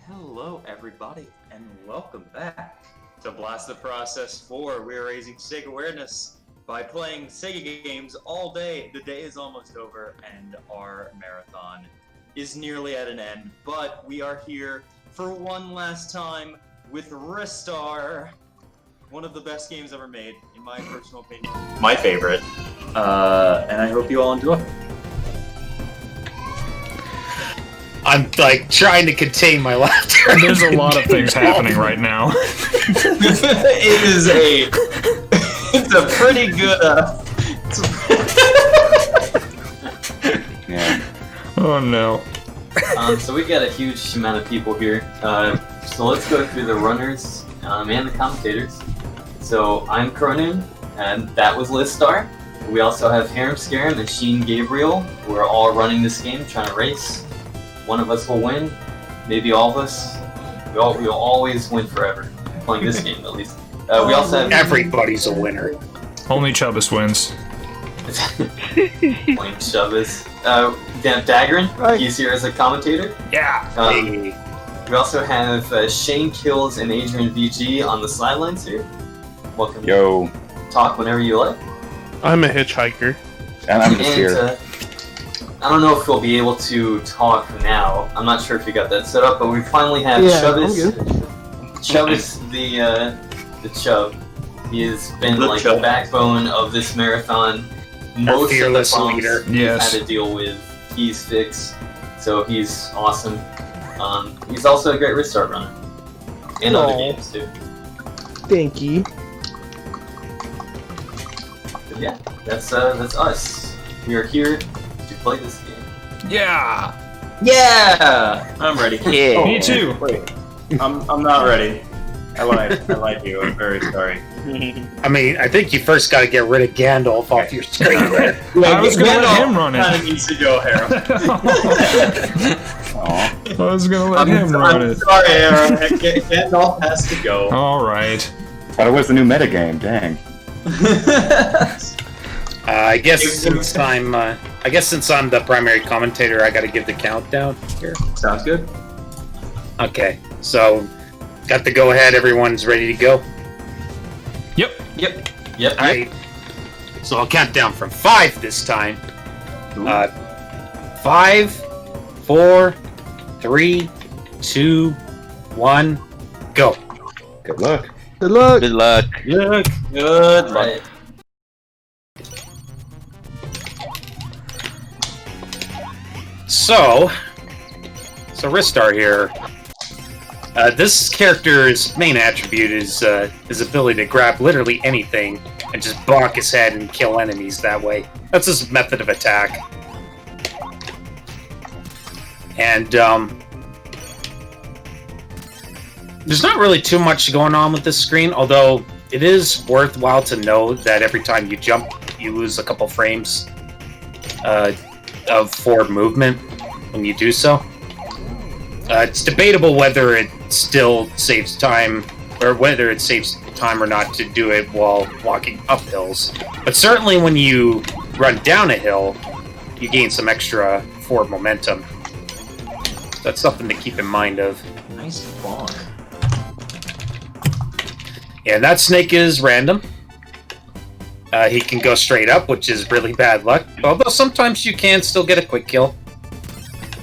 Hello, everybody, and welcome back to Blast the Process 4. We're raising Sega awareness by playing Sega games all day. The day is almost over, and our marathon is nearly at an end. But we are here for one last time with Ristar, one of the best games ever made, in my personal opinion. My favorite. And I hope you all enjoy. I'm like trying to contain my laughter. There's a lot of things happening right now. It's a pretty good. Yeah. Oh no. So we got a huge amount of people here. So let's go through the runners and the commentators. So I'm Chronoon, and that was Lizstar. We also have Harem Scarum and ShimeGabriel. We're all running this game, trying to race. One of us will win, maybe all of us. We'll always win forever, playing this game at least. We also have Everybody's a winner. Only Chubbas wins. playing Chubbas. Daggerin, Right. he's here as a commentator. Yeah. Hey. We also have Shane Kills and Adrian VG on the sidelines here. Welcome. Yo, Talk whenever you like. I'm a hitchhiker. and I'm just here. I don't know if we'll be able to talk now. I'm not sure if you got that set up, but we finally have Chubbas. Chubbas, the Chubb. He has been The like Chubb. the backbone of this marathon. Most fearless of the problems leader. he's Yes. had to deal with, he's fixed. So he's awesome. He's also a great Ristar runner. And other Aw. games too. Thank you. But yeah, that's us. We are here to play this game. Yeah. Yeah, I'm ready. Yeah. Me too. Wait, I'm not ready. I lied to you. I'm very sorry. I mean, I think you first got to get rid of Gandalf off your screen there. I was gonna let him run Kind it. of needs to go, Harem. Aw. I was gonna let him run I'm it. sorry, Harem. Gandalf has to go. All right. But it was the new metagame, dang. I guess since I'm the primary commentator, I got to give the countdown here. Sounds good. Okay, so got the go ahead. Everyone's ready to go. Yep. Yep. All right. So I'll count down from 5 this time. 5, 4, 3, 2, 1, go. Good luck. Good luck. Good luck. Good luck. Right. So Ristar here. This character's main attribute is his ability to grab literally anything and just bonk his head and kill enemies that way. That's his method of attack. And there's not really too much going on with this screen, although it is worthwhile to know that every time you jump, you lose a couple frames of forward movement when you do so. It's debatable whether it still saves time, or whether it saves time or not to do it while walking up hills. But certainly when you run down a hill, you gain some extra forward momentum. That's something to keep in mind of. Nice bonk. And that snake is random. He can go straight up, which is really bad luck. Although sometimes you can still get a quick kill.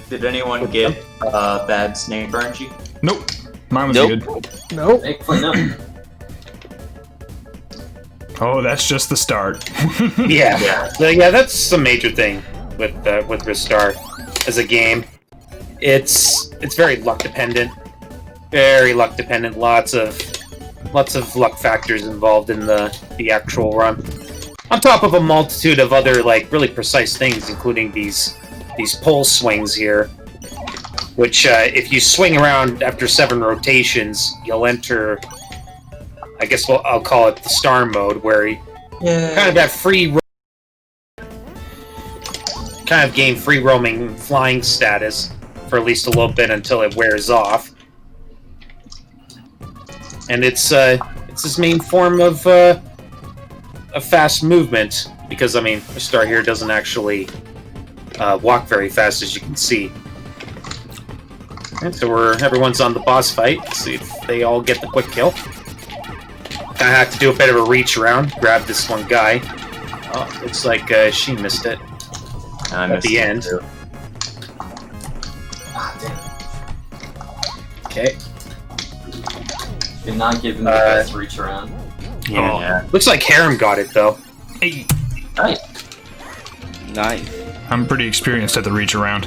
Did anyone get bad snake burn? Nope. Mine was good. Nope. Excellent. No. Oh, that's just the start. Yeah. Yeah. So, yeah, that's the major thing with Ristar as a game. It's very luck dependent. Very luck dependent. Lots of luck factors involved in the actual run. On top of a multitude of other really precise things, including these pole swings here, which if you swing around after 7 rotations, you'll enter, I guess I'll call it the star mode, where you kind of have kind of gain free roaming flying status for at least a little bit until it wears off. And it's his main form of fast movement, because I mean, Ristar here doesn't actually walk very fast, as you can see. And so everyone's on the boss fight. Let's see if they all get the quick kill. Gonna have to do a bit of a reach around, grab this one guy. Oh, looks like she missed it at the end. Ah, damn. Okay. Did not give him the best reach around. Yeah. Looks like Harem got it though. Hey, Nice. Nice. I'm pretty experienced at the reach around.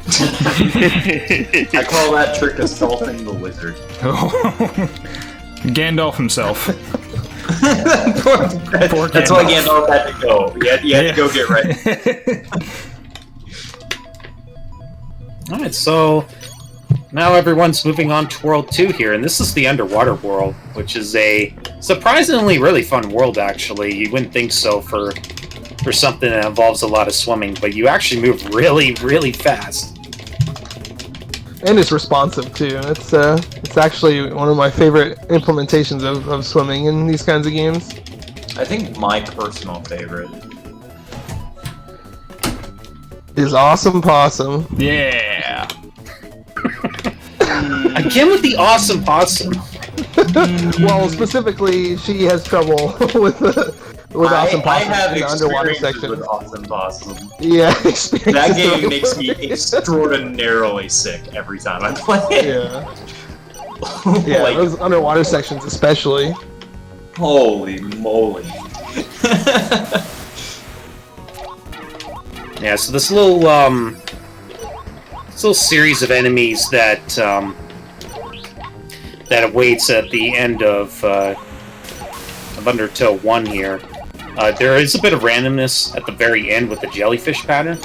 I call that trick assaulting the wizard. Gandalf himself. Poor That's why Gandalf had to go. He had to go get ready. Alright, so now everyone's moving on to World 2 here, and this is the underwater world, which is a surprisingly really fun world, actually. You wouldn't think so for something that involves a lot of swimming, but you actually move really, really fast. And it's responsive too. It's actually one of my favorite implementations of swimming in these kinds of games. I think my personal favorite. Is Awesome Possum. Yeah. Again with the awesome possum. Well, specifically, she has trouble with Awesome I Possum have in the underwater experiences section. with Awesome Possum. Yeah, experiences That game really makes me funny. extraordinarily sick every time I play it. Yeah, yeah, Like, those underwater sections especially. holy moly. Yeah, so this little series of enemies that awaits at the end of Undertow 1 here. There is a bit of randomness at the very end with the jellyfish pattern.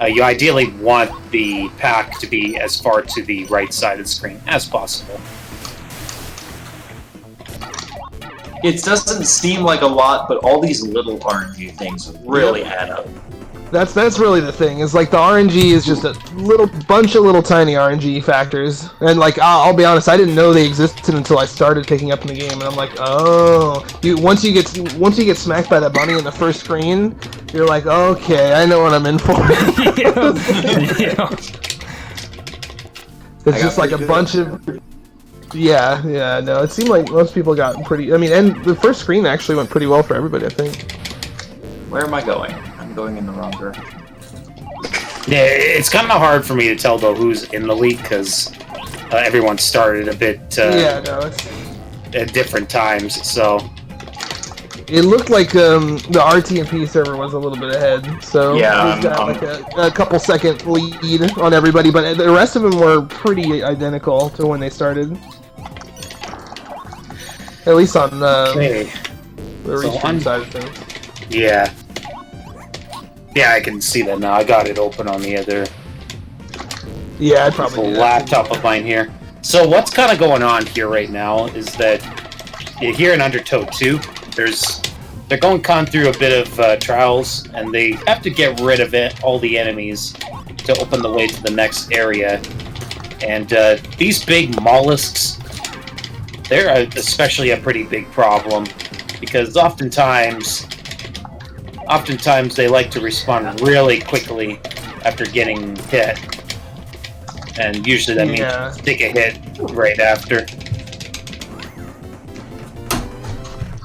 You ideally want the pack to be as far to the right side of the screen as possible. It doesn't seem like a lot, but all these little RNG things really add up. That's really the thing. Is like the RNG is just a little bunch of little tiny RNG factors, and like I'll be honest, I didn't know they existed until I started picking up in the game, and I'm like, oh, once you get smacked by that bunny in the first screen, you're like, okay, I know what I'm in for. Yeah. It's just like a bunch of. Yeah, no. It seemed like most people got pretty. I mean, and the first screen actually went pretty well for everybody, I think. Where am I going? I'm going in the wrong direction. Yeah, it's kind of hard for me to tell though who's in the league because everyone started a bit Yeah, no. It's... at different times, so. It looked like the RTMP server was a little bit ahead, so Yeah, he's got like a couple second lead on everybody, but the rest of them were pretty identical to when they started. At least on Okay. the So restream side of things. Yeah. Yeah, I can see that now. I got it open on the other Yeah, I'd probably little do that. laptop of mine here. So what's kind of going on here right now is that here in Undertow 2, they're going through a bit of trials, and they have to get rid of all the enemies to open the way to the next area. And these big mollusks, they're especially a pretty big problem because oftentimes they like to respond really quickly after getting hit, and usually that means take a hit right after.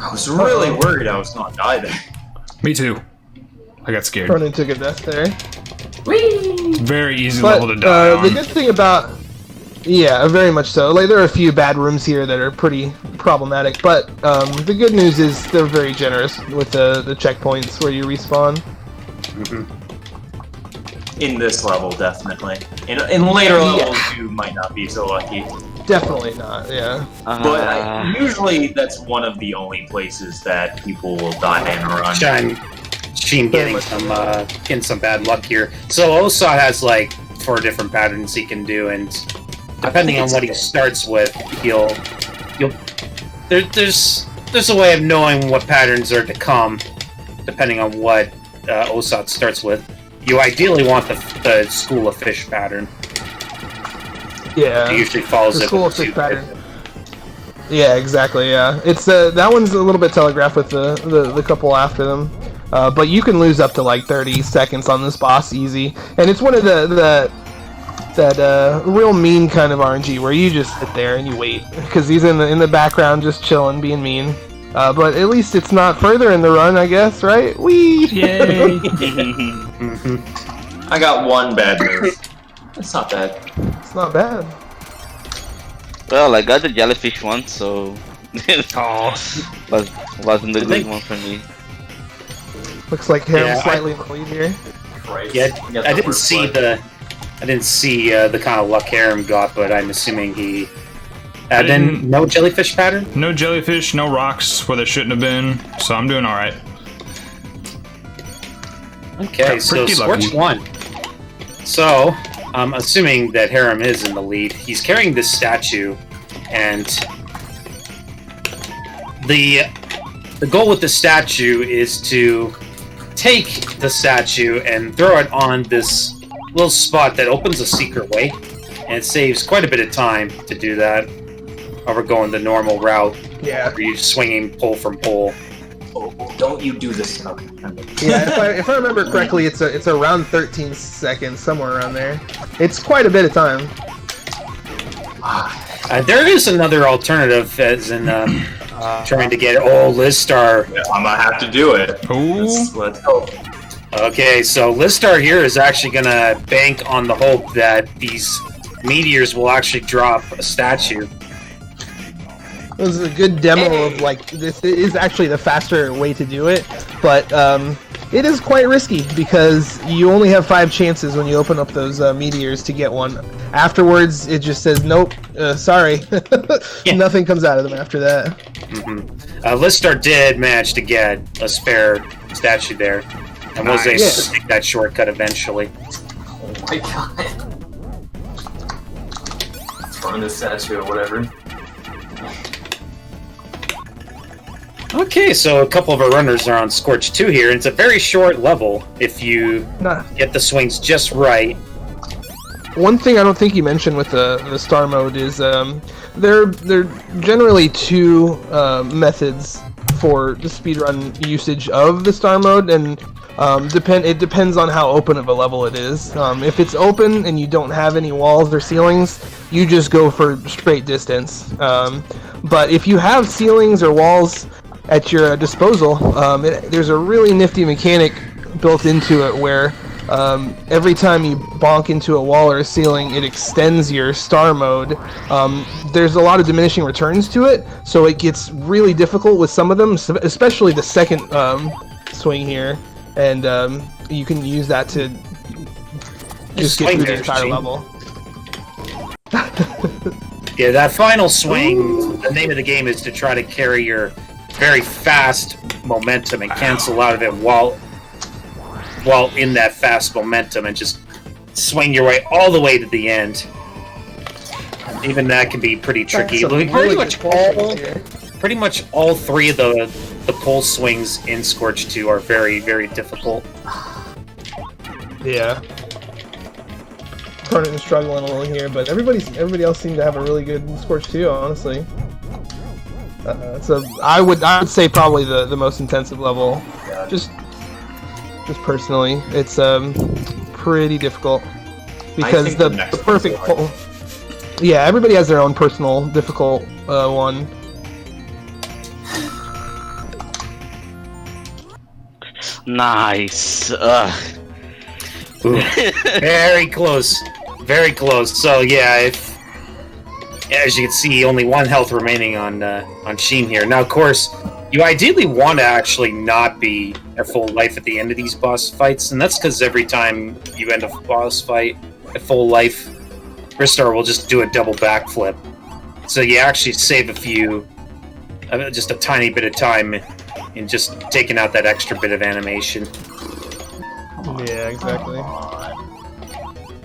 I was really worried I was gonna die there. Me too. I got scared. Chronoon took a death there. Very easy But level to die on. the good thing about... Yeah, very much so. Like, there are a few bad rooms here that are pretty problematic, but the good news is they're very generous with the checkpoints where you respawn. In this level, definitely. In later levels, you might not be so lucky. Definitely not, yeah. But usually, that's one of the only places that people will die in a run. Shime getting some bad luck here. So Osat has like 4 different patterns he can do, and depending on what he starts with, there's a way of knowing what patterns are to come, depending on what Osat starts with. You ideally want the School of Fish pattern. Yeah. It usually follows The it School with of Fish 2 pattern. Yeah, exactly, yeah. It's that one's a little bit telegraphed with the couple after them. But you can lose up to like 30 seconds on this boss easy. And it's one of the that real mean kind of RNG where you just sit there and you wait because he's in the background just chilling, being mean. But at least it's not further in the run, I guess, right? Whee! Yay! I got one bad move. That's not bad. It's not bad. Well, I got the jellyfish one, so Oh, wasn't a good one for me. Looks like Harem's Yeah, slightly in the lead here. Christ. Yeah, You got I the didn't first see blood. the kind of luck Harem got, but I'm assuming he. Then no jellyfish pattern. no jellyfish, no rocks where there shouldn't have been, so I'm doing all right. Okay, Got so pretty Scorch lucky. won. So, I'm assuming that Harem is in the lead. He's carrying this statue, and the goal with the statue is to take the statue and throw it on this little spot that opens a secret way, and it saves quite a bit of time to do that over going the normal route Yeah. where you're swinging pole from pole. Oh, don't you do this. Okay. Yeah, if I remember correctly, it's around 13 seconds, somewhere around there. It's quite a bit of time. There is another alternative, as in trying to get Lizstar. I'm gonna have to do it. Ooh. Let's go. Okay, so Lizstar here is actually gonna bank on the hope that these meteors will actually drop a statue. This is a good demo of like this is actually the faster way to do it, but it is quite risky because you only have 5 chances when you open up those meteors to get one. Afterwards, it just says nope, sorry, nothing comes out of them after that. Lizstar did manage to get a spare statue there, and was able Nice. to take that shortcut eventually. Oh my god. Throwing a statue or whatever. Okay, so a couple of our runners are on Scorch 2 here, and it's a very short level if you Nah. get the swings just right. One thing I don't think you mentioned with the star mode is there are generally 2 methods for the speedrun usage of the star mode, and it depends on how open of a level it is. If it's open and you don't have any walls or ceilings, you just go for straight distance. But if you have ceilings or walls at your disposal, there's a really nifty mechanic built into it where every time you bonk into a wall or a ceiling, it extends your star mode. There's a lot of diminishing returns to it, so it gets really difficult with some of them, especially the second swing here, and you can use that to just get swing through the there, entire Shane. level. Yeah, that final swing, the name of the game is to try to carry your very fast momentum and cancel out of it while in that fast momentum and just swing your way all the way to the end. And even that can be pretty tricky. That's some Pretty really much good points here. pretty much all 3 of the pole swings in Scorch 2 are very, very difficult. Yeah. Chronoon is struggling a little here, but everybody else seemed to have a really good Scorch too, honestly. So I would say probably the most intensive level. Just personally, it's pretty difficult because think the the next perfect one's pole. Yeah, everybody has their own personal difficult one. Nice. Ooh, very close. Very close. So yeah, as you can see, only 1 health remaining on Sheen here. Now, of course, you ideally want to actually not be at full life at the end of these boss fights, and that's because every time you end a boss fight at full life, Ristar will just do a double backflip. So you actually save just a tiny bit of time in just taking out that extra bit of animation. Yeah, exactly.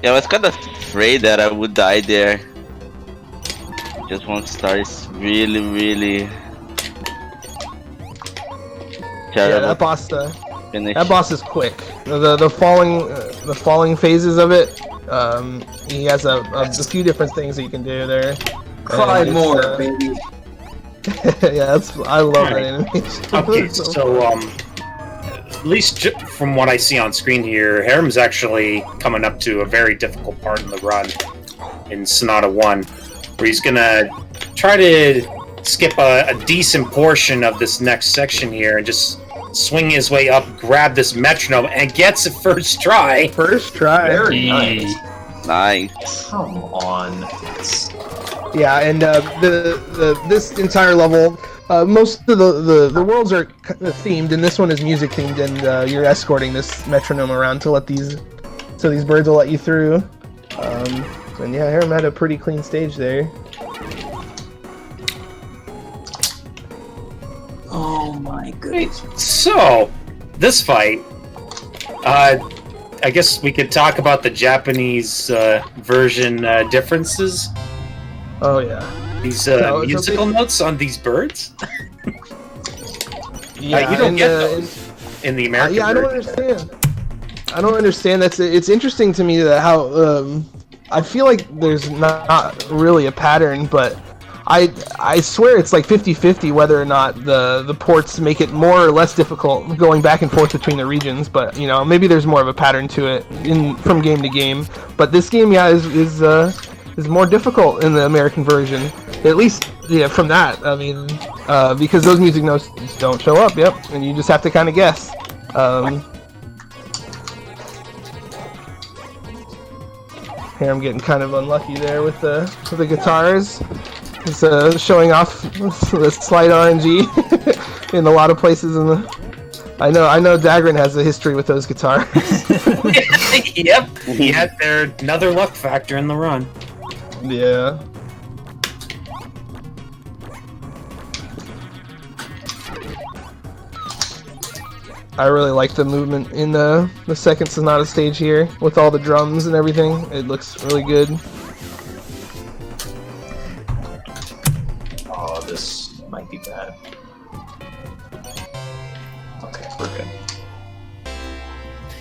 Yeah, I was kind of afraid that I would die there. Just one star is really, really Yeah, terrible. that boss is quick. The falling phases of it. He has a few different things that you can do there. Cry And it's, more, baby. yeah, I love that Alright. animation. Okay, so at least from what I see on screen here, Harem's actually coming up to a very difficult part in the run in Sonata 1, where he's gonna try to skip a decent portion of this next section here and just swing his way up, grab this metronome, and gets it first try. First try. Very nice. Nice. Come on. Yeah, and this entire level, most of the worlds are themed, and this one is music themed, and you're escorting this metronome around to let these birds will let you through. And yeah, Harem had a pretty clean stage there. Oh my goodness. So, this fight, I guess we could talk about the Japanese version differences. Oh yeah. These No, musical notes on these birds. Yeah, you don't and, get those in the American yeah, I don't version. understand. I don't understand. It's interesting to me that how I feel like there's not really a pattern, but I swear it's like 50-50 whether or not the ports make it more or less difficult going back and forth between the regions. But you know, maybe there's more of a pattern to it from game to game. But this game, yeah, is more difficult in the American version. At least, yeah, from that. I mean, because those music notes just don't show up. Yep, and you just have to kind of guess. Here I'm getting kind of unlucky there with the guitars. It's showing off the slight RNG in a lot of places in the. I know Dagrin has a history with those guitars. Yep. Yeah, they're another luck factor in the run. Yeah. I really like the movement in the second Sonata stage here with all the drums and everything. It looks really good. Oh, this might be bad. Okay, we're good.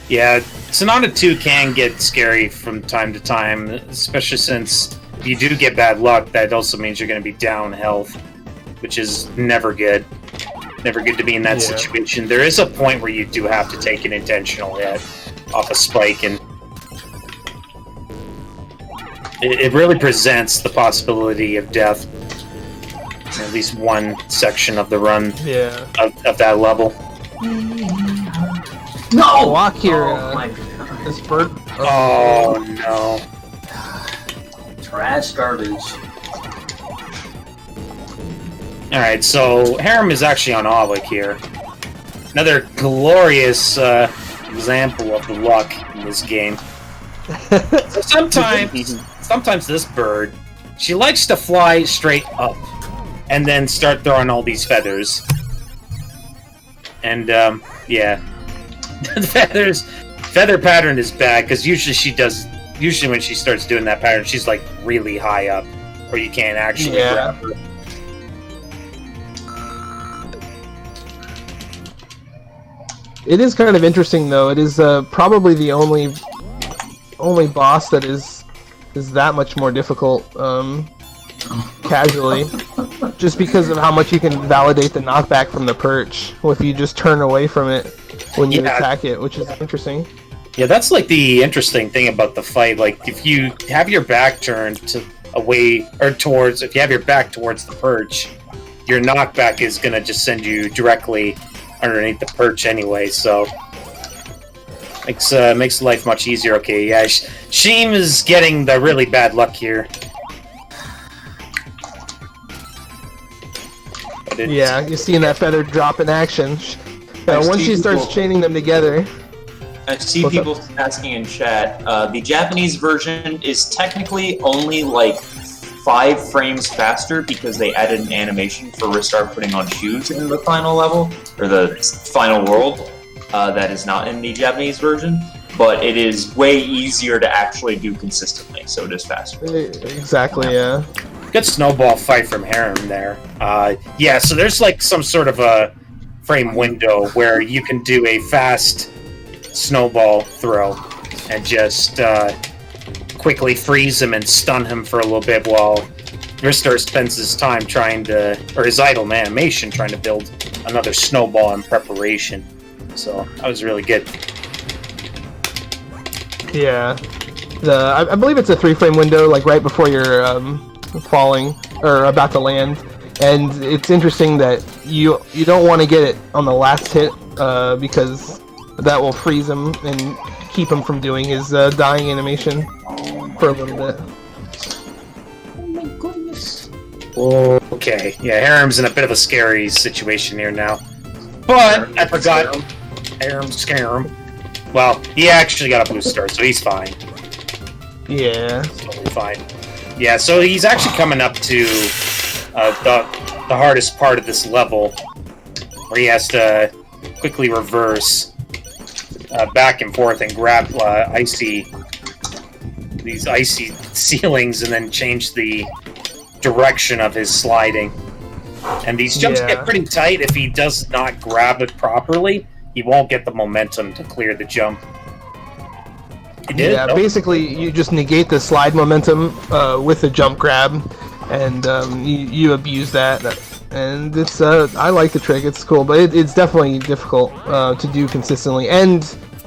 Yeah, Sonata 2 can get scary from time to time, especially since if you do get bad luck, that also means you're going to be down health, which is never good. Never good to be in that situation. There is a point where you do have to take an intentional hit off a spike, and it really presents the possibility of death in at least one section of the run of that level. No! Walk here, Oh my god. this bird. Oh no. Trash garbage. Alright, so Harem is actually on Avik here. Another glorious example of the luck in this game. So sometimes this bird, she likes to fly straight up and then start throwing all these feathers. And, yeah. The feather pattern is bad, because usually when she starts doing that pattern, she's like really high up, where you can't actually grab her. It is kind of interesting, though. It is probably the only boss that is that much more difficult casually, just because of how much you can validate the knockback from the perch if you just turn away from it when you attack it, which is interesting. Yeah, that's like the interesting thing about the fight. Like, if you have your back turned if you have your back towards the perch, your knockback is gonna just send you directly underneath the perch anyway, so makes life much easier. Okay, yeah, Shime is getting the really bad luck here. Yeah, you're seeing that feather drop in action. Once she starts chaining them together. I see people asking in chat, the Japanese version is technically only like 5 frames faster because they added an animation for Ristar putting on shoes in the final level, or the final world, that is not in the Japanese version, but it is way easier to actually do consistently, so it is faster. Exactly, yeah. Good snowball fight from Harem there. Yeah, so there's like some sort of a frame window where you can do a fast snowball throw and just quickly freeze him and stun him for a little bit while Ristar spends his time his idle animation trying to build another snowball in preparation. So that was really good. Yeah. I believe it's a 3-frame window, like right before you're falling or about to land. And it's interesting that you don't want to get it on the last hit because that will freeze him and keep him from doing his dying animation for a little bit. Oh my goodness. Okay, yeah, Harem's in a bit of a scary situation here now. But I forgot. Harem scare him. Well, he actually got a boost star, so he's fine. Yeah. Totally fine. Yeah, so he's actually coming up to the hardest part of this level, where he has to quickly reverse back and forth and grab these icy ceilings, and then change the direction of his sliding. And these jumps get pretty tight. If he does not grab it properly, he won't get the momentum to clear the jump. Yeah, basically you just negate the slide momentum with the jump grab, and you abuse that. And it's I like the trick. It's cool, but it's definitely difficult to do consistently. And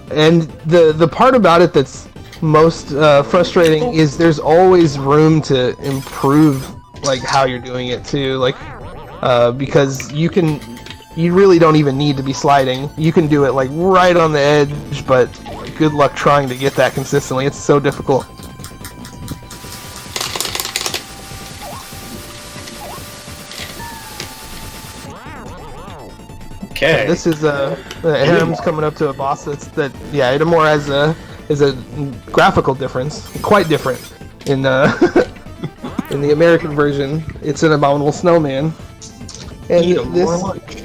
the part about it that's most frustrating is there's always room to improve, like how you're doing it too. Like because you really don't even need to be sliding. You can do it like right on the edge, but good luck trying to get that consistently. It's so difficult. Okay. This is Harem's coming up to a boss it more has is a graphical difference, quite different in in the American version. It's an abominable snowman. And Eat him more lunch.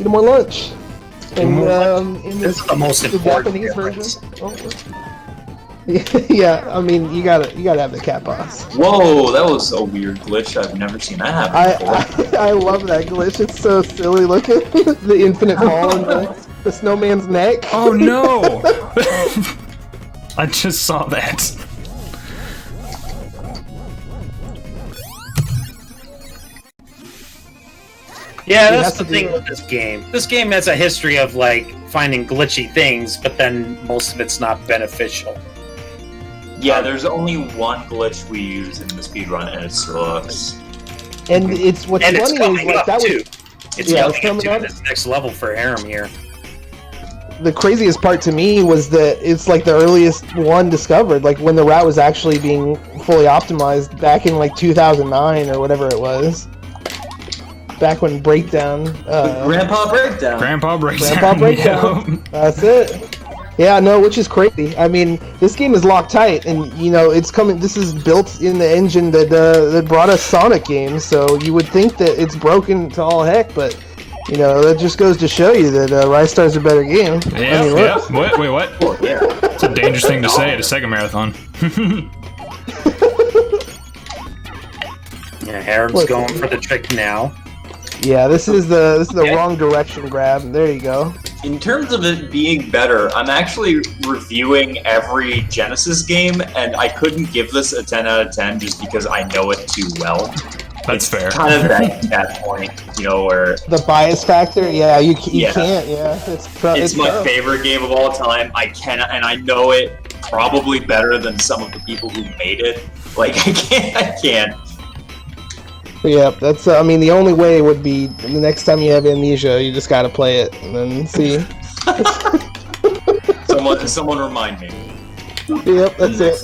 Eat more lunch. And in This is the most important Japanese difference. version. Yeah, I mean you gotta have the cat boss. Whoa, that was a weird glitch. I've never seen that happen before. I love that glitch. It's so silly looking. The infinite ball in the snowman's neck. Oh no! I just saw that. Yeah, that's the thing with this game. This game has a history of like finding glitchy things, but then most of it's not beneficial. Yeah, there's only one glitch we use in the speedrun, and it sucks. And it's what's And funny it's coming is like up that too. was It's yeah, it's coming coming up to up. this next level for Harem here. The craziest part to me was that it's like the earliest one discovered, like when the route was actually being fully optimized back in like 2009 or whatever it was. Back when Breakdown. Grandpa Breakdown. Grandpa Breakdown. Grandpa Breakdown. That's it. Yeah, no, which is crazy. I mean, this game is locked tight, and you know it's coming. This is built in the engine that brought us Sonic games, so you would think that it's broken to all heck, but you know that just goes to show you that Ristar's a better game. Yeah, I mean, yeah. look. Wait, what? It's a dangerous thing to say at a Sega marathon. Yeah, Harem's Look. going for the trick now. Yeah, this is the wrong direction grab. There you go. In terms of it being better, I'm actually reviewing every Genesis game, and I couldn't give this a 10 out of 10 just because I know it too well. That's fair. Kind of that point, you know, where The bias factor, yeah, you Yeah. can't, yeah. it's my tough. favorite game of all time. I cannot, and I know it probably better than some of the people who made it. Like, I can't. Yep, that's. I mean, the only way would be the next time you have amnesia, you just gotta play it and then see. Someone remind me. Yep, that's it.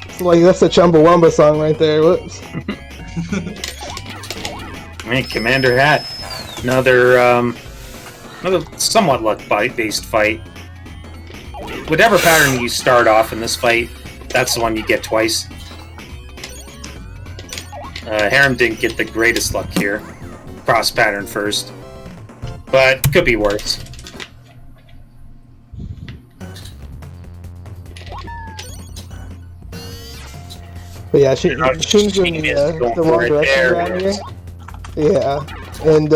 It's like that's the Chumbawamba song right there. Whoops. I mean, Commander Hat, another somewhat luck-based fight. Whatever pattern you start off in this fight, that's the one you get twice. Harem didn't get the greatest luck here. Cross pattern first. But could be worse. But yeah, Shun's doing the wrong direction around here. Yeah, and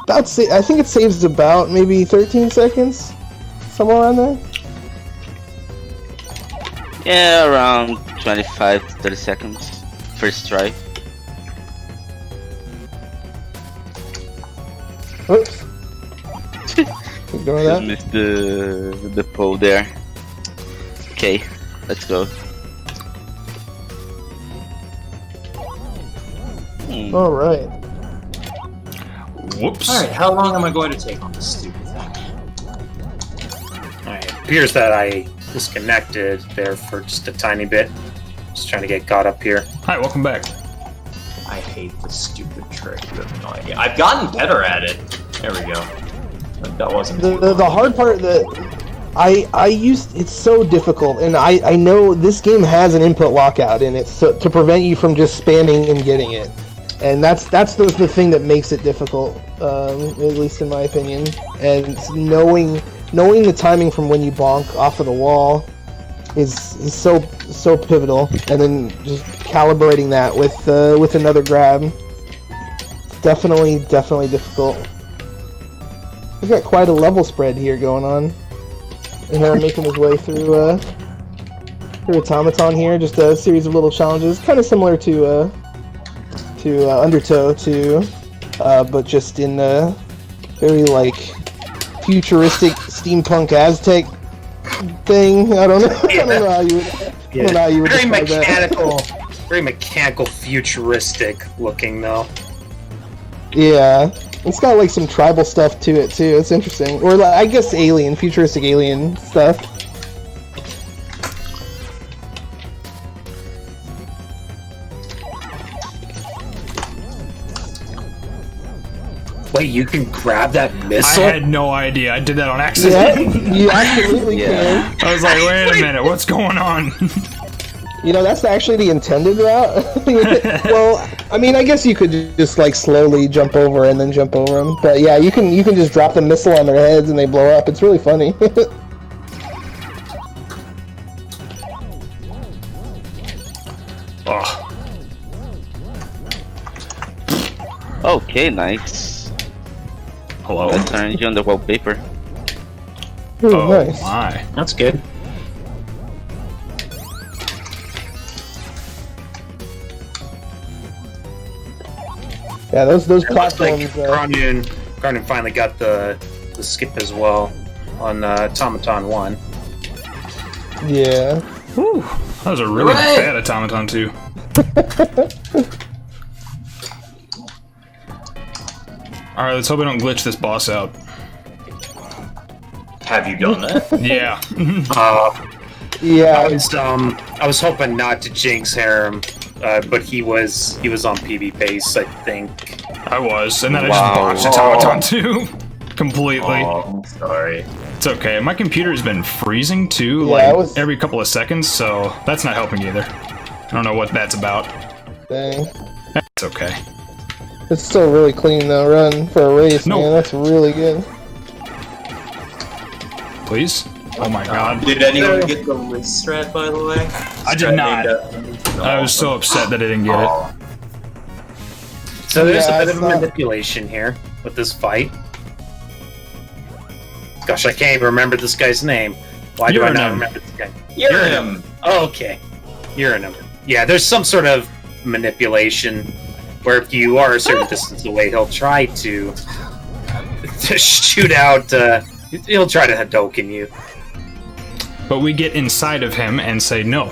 I think it saves about maybe 13 seconds, somewhere around there. Yeah, around 25 to 30 seconds. First try. Oops. Ignore Just that. missed the pole there. Okay, let's go. All right. Whoops. Alright, how long am I going to take on this stupid thing? Alright, appears that I disconnected there for just a tiny bit. Just trying to get caught up here. Hi, welcome back. I hate this stupid trick. You have no idea. I've gotten better at it. There we go. But that wasn't too The long. hard part that I used, it's so difficult, and I know this game has an input lockout in it to prevent you from just spamming and getting it, and that's the thing that makes it difficult, at least in my opinion. And knowing the timing from when you bonk off of the wall is so pivotal, and then just calibrating that with another grab, definitely difficult. We've got quite a level spread here going on. And they're making his way through Automaton here. Just a series of little challenges, kind of similar to Undertow too, but just in very like futuristic steampunk Aztec thing. I don't know. I don't know how you would. I don't know how you would Very describe that. mechanical, very mechanical, futuristic looking though. Yeah. It's got like some tribal stuff to it too. It's interesting, or like, I guess futuristic alien stuff. Wait, you can grab that I missile? had no idea. I did that on Yeah, accident. you absolutely Yeah. can. I was like, wait a minute, what's going on? You know, that's actually the intended route. Well, I mean, I guess you could just like slowly jump over and then jump over them. But yeah, you can just drop the missile on their heads and they blow up. It's really funny. Oh, Okay, nice. hello. Let's turn you on the wallpaper. Ooh, Oh nice. my. That's good. Yeah, those It looks like platforms. Chronoon finally got the skip as well on Automaton 1. Yeah. Whew, that was a really Hooray! bad automaton too. Alright, let's hope we don't glitch this boss out. Have you done that? Yeah. Yeah. I was hoping not to jinx him, but he was on PB pace, I think. I was, and then I Wow. just botched automaton too. Completely. Oh, I'm sorry. It's okay. My computer's been freezing too, Yeah, like it was- every couple of seconds, so that's not helping either. I don't know what that's about. Dang. It's okay. It's still really clean though. Run for a race, No. man. That's really good. Please? Oh my god. Did anyone get the list strat, by the way? I did not. I was so upset that I didn't get it. Oh, So there's Yeah, a bit it's of not- manipulation here with this fight. Gosh, I can't even remember this guy's name. Why do I not Uranum. remember this guy? you're him. Oh, okay. Uranum. Yeah, there's some sort of manipulation where if you are a certain distance away, he'll try to shoot out. He'll try to Hadouken you. But we get inside of him and say no.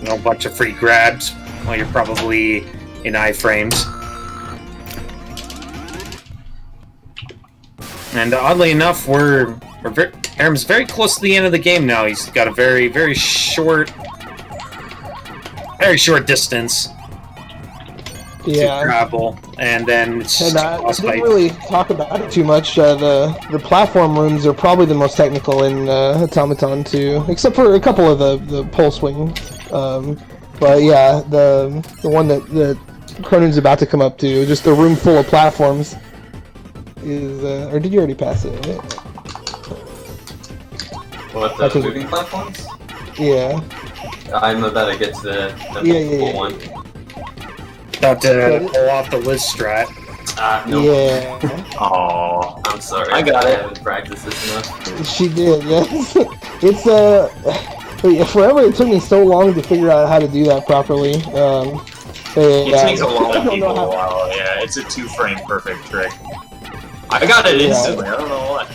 A bunch of free grabs while you're probably in iframes. And oddly enough, Aram's very close to the end of the game now. He's got a very short distance to Yeah. travel, and then it's And just a I boss didn't fight. really talk about it too much. The platform rooms are probably the most technical in Automaton 2, except for a couple of the pole swings. But yeah, the one that Chronoon's about to come up to, just a room full of platforms, is or did you already pass it? Right? What, I the think- moving platforms? Yeah. I'm about to get to the Yeah. one. About to pull off the Liz strat. Nope. Yeah. Oh, I'm sorry. I got it. haven't practiced this enough. She did, yes. It's forever it took me so long to figure out how to do that properly. It Yeah, takes a lot I of don't people know a how- while. Yeah, it's a 2-frame perfect trick. I got it Yeah. instantly. I don't know why.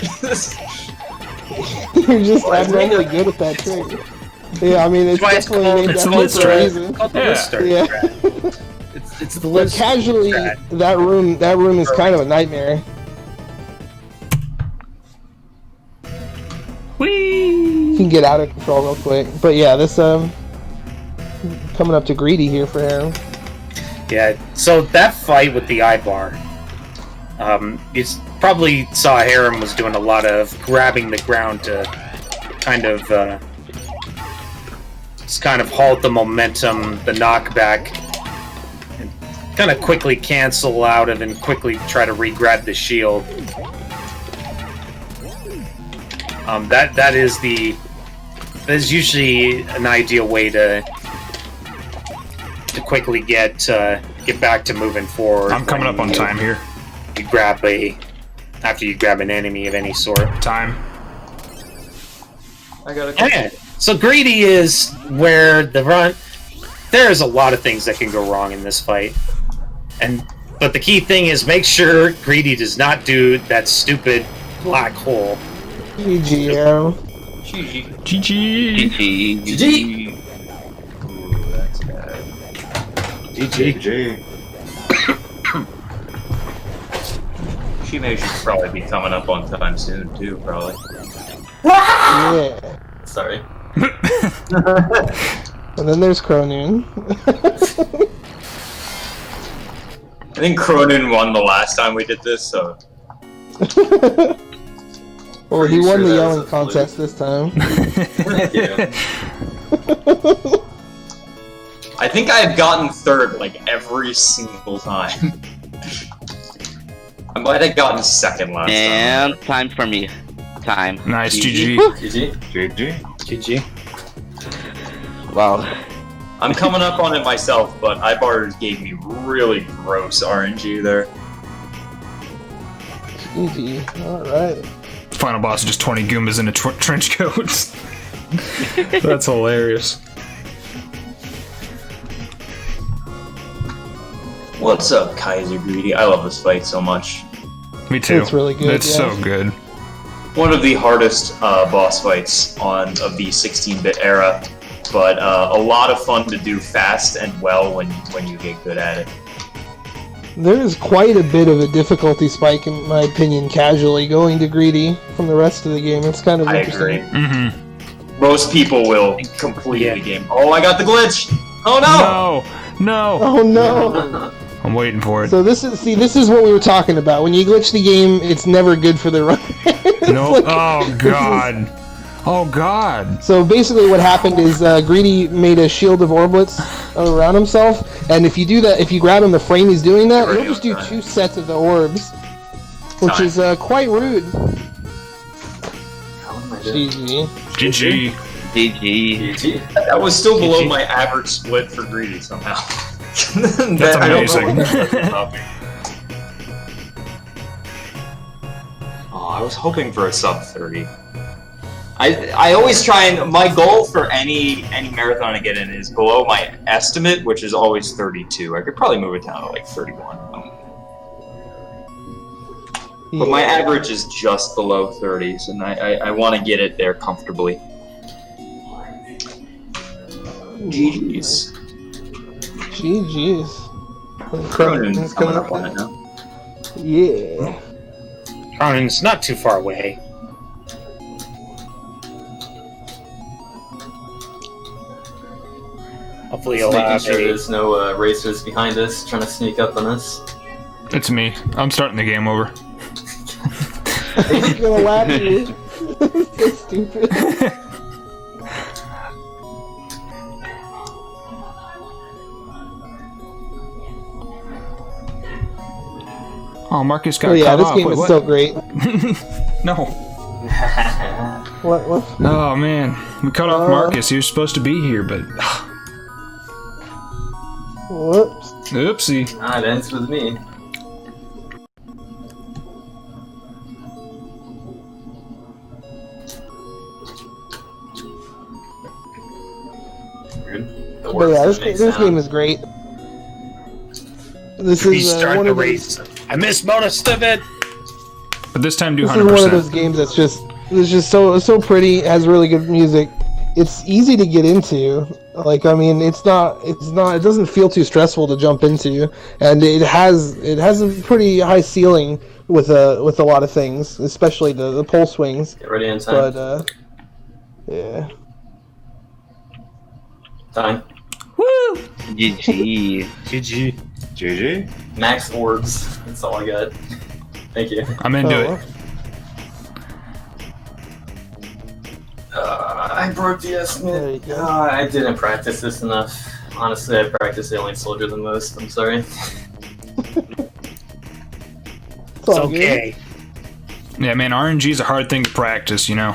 You're just Why is it abnormally like good at that trick. Yeah, I mean, it's That's why it's definitely called named it's the after it for a Lizstar. reason. It's called the Yeah. Lizstar. Yeah. It's the But Lizstar. casually, strat. that room is kind of a nightmare. Whee! You can get out of control real quick. But yeah, this coming up to greedy here for him. Yeah, so that fight with the eye bar, you probably saw Harem was doing a lot of grabbing the ground to kind of just kind of halt the momentum, the knockback, and kind of quickly cancel out of and quickly try to re-grab the shield. That is usually an ideal way to quickly get back to moving forward. I'm coming up on time here. You grab after you grab an enemy of any sort. Time. I got Yeah. So greedy is where there's a lot of things that can go wrong in this fight, but the key thing is make sure greedy does not do that stupid black hole. GG, Arrow. GG. GG. GG. Ooh, that's bad. GG. Shime should probably be coming up on time soon too, probably. Yeah. Sorry. And then there's Chronoon. I think Chronoon won the last time we did this, so Well, he Pretty won sure the that yelling was a fluke. contest this time. Yeah. I think I've gotten third like every single time. I might have gotten second last time. And time for me. Time. Nice, GG. GG. GG. GG. Wow. I'm coming up on it myself, but Ibar gave me really gross RNG there. GG. Alright. Final boss is just 20 Goombas in a trench coats. That's hilarious. What's up, Kaiser Greedy? I love this fight so much. Me too. It's really good, It's yeah. so good. One of the hardest boss fights of the 16-bit era, but a lot of fun to do fast and well when you get good at it. There is quite a bit of a difficulty spike, in my opinion, casually going to greedy from the rest of the game. It's kind of I interesting. agree. Mm-hmm. Most people will complete Yeah. the game. Oh, I got the glitch! Oh no! No! Oh no! I'm waiting for it. So this is what we were talking about. When you glitch the game, it's never good for the run. No. Oh god. Oh god. So basically, what happened is Greedy made a shield of orblets around himself, and if you do that, if you grab him the frame he's doing that, he'll just do 2 sets of the orbs, which Time. is quite rude. How am I doing? GG. GG. GG. GG. That was still below GG. my average split for Greedy somehow. That's I don't know amazing. what that says about me. Oh, I was hoping for a sub 30. I always try and my goal for any marathon I get in is below my estimate, which is always 32. I could probably move it down to like 31. But my Yeah. average is just below 30s, and I want to get it there comfortably. GG's. GG's. Chronoon's coming up on it now. Yeah. Chronoon's not too far away. Hopefully Just he'll making have sure a... there's no racers behind us trying to sneak up on us. It's me. I'm starting the game over. I'm gonna laugh at you. So stupid. Oh, Marcus got Oh yeah, cut this off. game Wait, is what? so great. No. What? Oh man, we cut off Marcus. He was supposed to be here, but Whoops. oopsie. It ends with me. Weird. The But works yeah, that make this sound. game is great. This is Restart one the of those. race. I missed most of it. But this time do This is one of 100%. those games that's just so pretty. Has really good music. It's easy to get into. Like, I mean, it doesn't feel too stressful to jump into, and it has a pretty high ceiling with a lot of things, especially the pole swings. Get ready in time. But yeah. Time. Woo! GG. GG. GG. Max orbs. That's all I got. Thank you. I'm into it. I broke the There you estimate. go. I didn't practice this enough. Honestly, I practiced Alien Soldier the most. I'm sorry. It's It's all good. okay. Yeah, man, RNG is a hard thing to practice, you know.